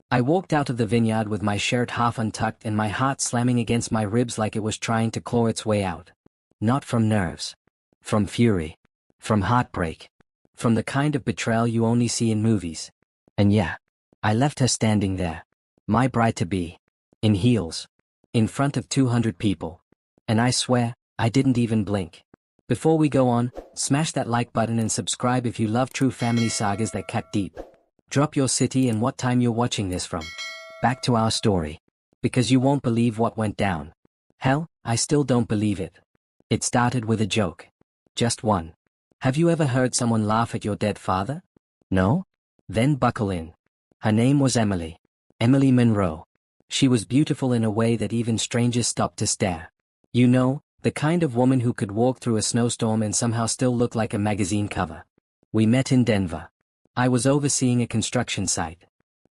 I walked out of the vineyard with my shirt half untucked and my heart slamming against my ribs like it was trying to claw its way out. Not from nerves. From fury. From heartbreak. From the kind of betrayal you only see in movies. And yeah, I left her standing there. My bride-to-be. In heels. In front of 200 people. And I swear, I didn't even blink. Before we go on, smash that like button and subscribe if you love true family sagas that cut deep. Drop your city and what time you're watching this from. Back to our story. Because you won't believe what went down. Hell, I still don't believe it. It started with a joke. Just one. Have you ever heard someone laugh at your dead father? No? Then buckle in. Her name was Emily. Emily Monroe. She was beautiful in a way that even strangers stopped to stare. You know, the kind of woman who could walk through a snowstorm and somehow still look like a magazine cover. We met in Denver. I was overseeing a construction site.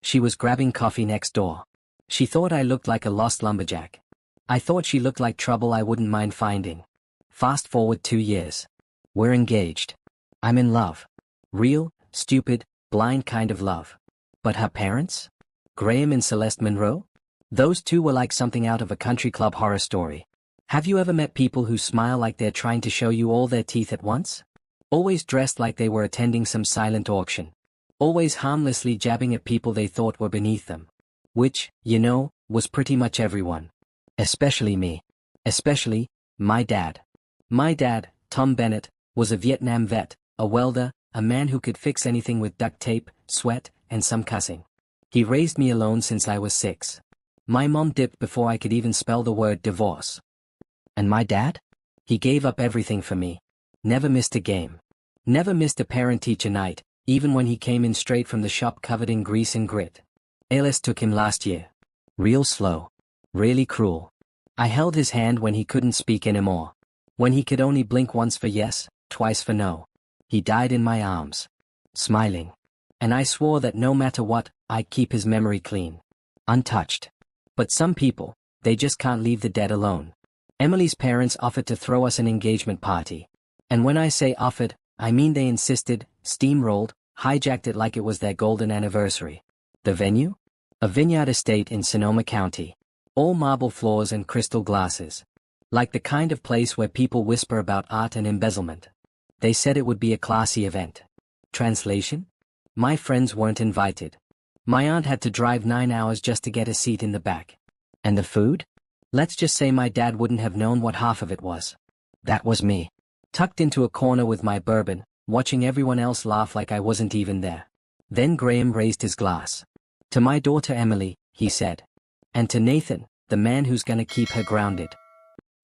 She was grabbing coffee next door. She thought I looked like a lost lumberjack. I thought she looked like trouble I wouldn't mind finding. Fast forward 2 years. We're engaged. I'm in love. Real, stupid, blind kind of love. But her parents? Graham and Celeste Monroe? Those two were like something out of a country club horror story. Have you ever met people who smile like they're trying to show you all their teeth at once? Always dressed like they were attending some silent auction. Always harmlessly jabbing at people they thought were beneath them. Which, you know, was pretty much everyone. Especially me. Especially, my dad. My dad, Tom Bennett, was a Vietnam vet, a welder, a man who could fix anything with duct tape, sweat, and some cussing. He raised me alone since I was 6. My mom dipped before I could even spell the word divorce. And my dad? He gave up everything for me. Never missed a game. Never missed a parent-teacher night, even when he came in straight from the shop covered in grease and grit. ALS took him last year. Real slow. Really cruel. I held his hand when he couldn't speak anymore. When he could only blink once for yes, twice for no. He died in my arms. Smiling. And I swore that no matter what, I'd keep his memory clean. Untouched. But some people, they just can't leave the dead alone. Emily's parents offered to throw us an engagement party. And when I say offered, I mean they insisted, steamrolled, hijacked it like it was their golden anniversary. The venue? A vineyard estate in Sonoma County. All marble floors and crystal glasses. Like the kind of place where people whisper about art and embezzlement. They said it would be a classy event. Translation? My friends weren't invited. My aunt had to drive 9 hours just to get a seat in the back. And the food? Let's just say my dad wouldn't have known what half of it was. That was me. Tucked into a corner with my bourbon, watching everyone else laugh like I wasn't even there. Then Graham raised his glass. To my daughter Emily, he said. And to Nathan, the man who's gonna keep her grounded.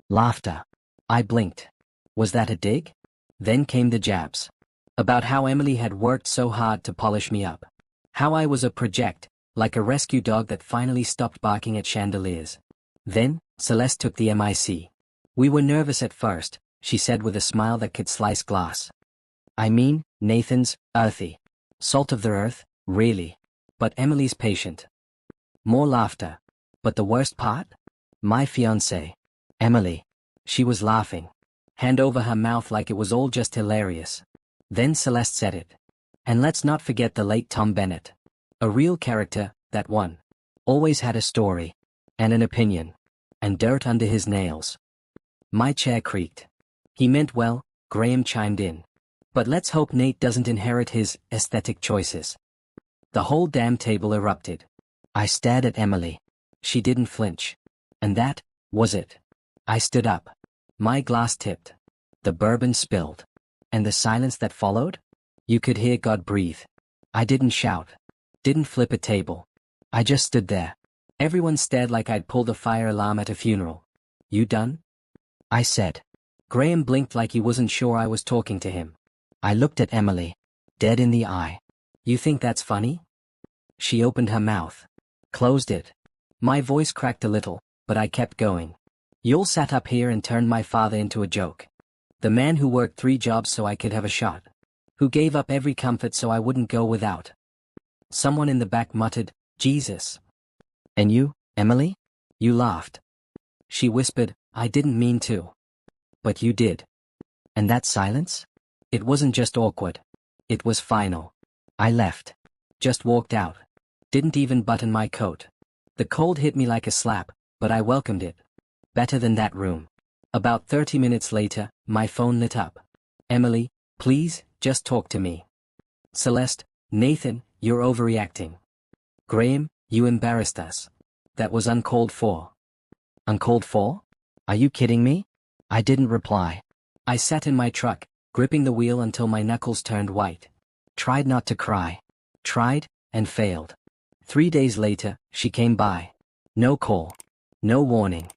Laughter. I blinked. Was that a dig? Then came the jabs. About how Emily had worked so hard to polish me up. How I was a project, like a rescue dog that finally stopped barking at chandeliers. Then, Celeste took the mic. We were nervous at first, she said with a smile that could slice glass. I mean, Nathan's earthy. Salt of the earth, really. But Emily's patient. More laughter. But the worst part? My fiancée. Emily. She was laughing. Hand over her mouth like it was all just hilarious. Then Celeste said it. And let's not forget the late Tom Bennett. A real character, that one. Always had a story. And an opinion. And dirt under his nails. My chair creaked. He meant well, Graham chimed in. But let's hope Nate doesn't inherit his aesthetic choices. The whole damn table erupted. I stared at Emily. She didn't flinch. And that was it. I stood up. My glass tipped. The bourbon spilled. And the silence that followed? You could hear God breathe. I didn't shout. Didn't flip a table. I just stood there. Everyone stared like I'd pulled a fire alarm at a funeral. You done? I said. Graham blinked like he wasn't sure I was talking to him. I looked at Emily. Dead in the eye. You think that's funny? She opened her mouth. Closed it. My voice cracked a little, but I kept going. You'll sat up here and turned my father into a joke. The man who worked 3 jobs so I could have a shot. Who gave up every comfort so I wouldn't go without. Someone in the back muttered, Jesus. And you, Emily? You laughed. She whispered, I didn't mean to. But you did. And that silence? It wasn't just awkward. It was final. I left. Just walked out. Didn't even button my coat. The cold hit me like a slap, but I welcomed it. Better than that room. About 30 minutes later, my phone lit up. Emily, please, just talk to me. Celeste, Nathan, you're overreacting. Graham, you embarrassed us. That was uncalled for. Uncalled for? Are you kidding me? I didn't reply. I sat in my truck, gripping the wheel until my knuckles turned white. Tried not to cry. Tried, and failed. 3 days later, she came by. No call. No warning.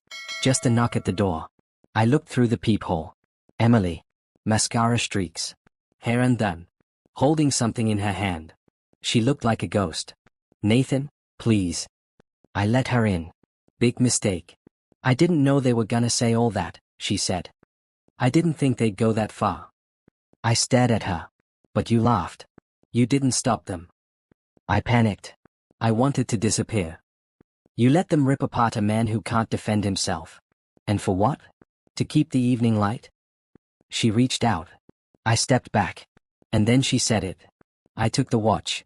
Just a knock at the door. I looked through the peephole. Emily. Mascara streaks. Hair undone. Holding something in her hand. She looked like a ghost. Nathan, please. I let her in. Big mistake. I didn't know they were gonna say all that, she said. I didn't think they'd go that far. I stared at her. But you laughed. You didn't stop them. I panicked. I wanted to disappear. You let them rip apart a man who can't defend himself. And for what? To keep the evening light? She reached out. I stepped back. And then she said it. I took the watch.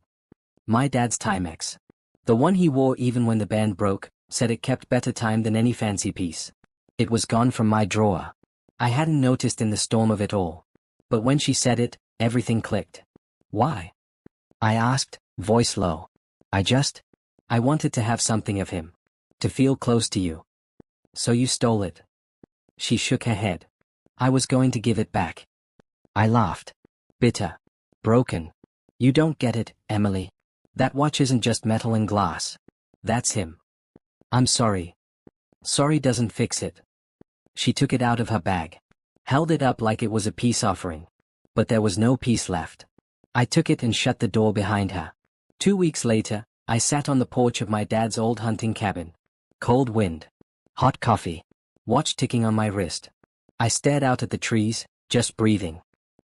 My dad's Timex. The one he wore even when the band broke, said it kept better time than any fancy piece. It was gone from my drawer. I hadn't noticed in the storm of it all. But when she said it, everything clicked. Why? I asked, voice low. I wanted to have something of him. To feel close to you. So you stole it. She shook her head. I was going to give it back. I laughed. Bitter. Broken. You don't get it, Emily. That watch isn't just metal and glass. That's him. I'm sorry. Sorry doesn't fix it. She took it out of her bag. Held it up like it was a peace offering. But there was no peace left. I took it and shut the door behind her. 2 weeks later, I sat on the porch of my dad's old hunting cabin. Cold wind. Hot coffee. Watch ticking on my wrist. I stared out at the trees, just breathing.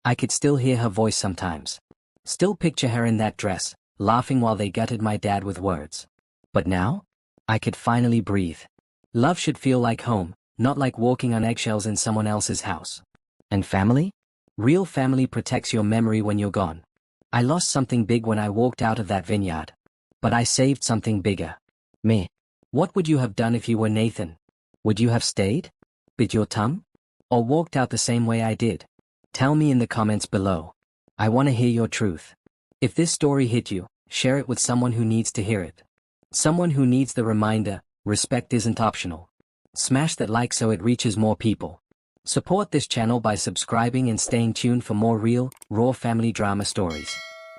I could still hear her voice sometimes. Still picture her in that dress, laughing while they gutted my dad with words. But now? I could finally breathe. Love should feel like home, not like walking on eggshells in someone else's house. And family? Real family protects your memory when you're gone. I lost something big when I walked out of that vineyard. But I saved something bigger. Me. What would you have done if you were Nathan? Would you have stayed? Bit your tongue? Or walked out the same way I did? Tell me in the comments below. I want to hear your truth. If this story hit you, share it with someone who needs to hear it. Someone who needs the reminder, respect isn't optional. Smash that like so it reaches more people. Support this channel by subscribing and staying tuned for more real, raw family drama stories.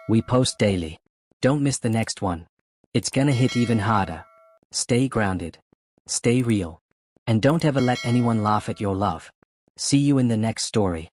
We post daily. Don't miss the next one. It's gonna hit even harder. Stay grounded. Stay real. And don't ever let anyone laugh at your love. See you in the next story.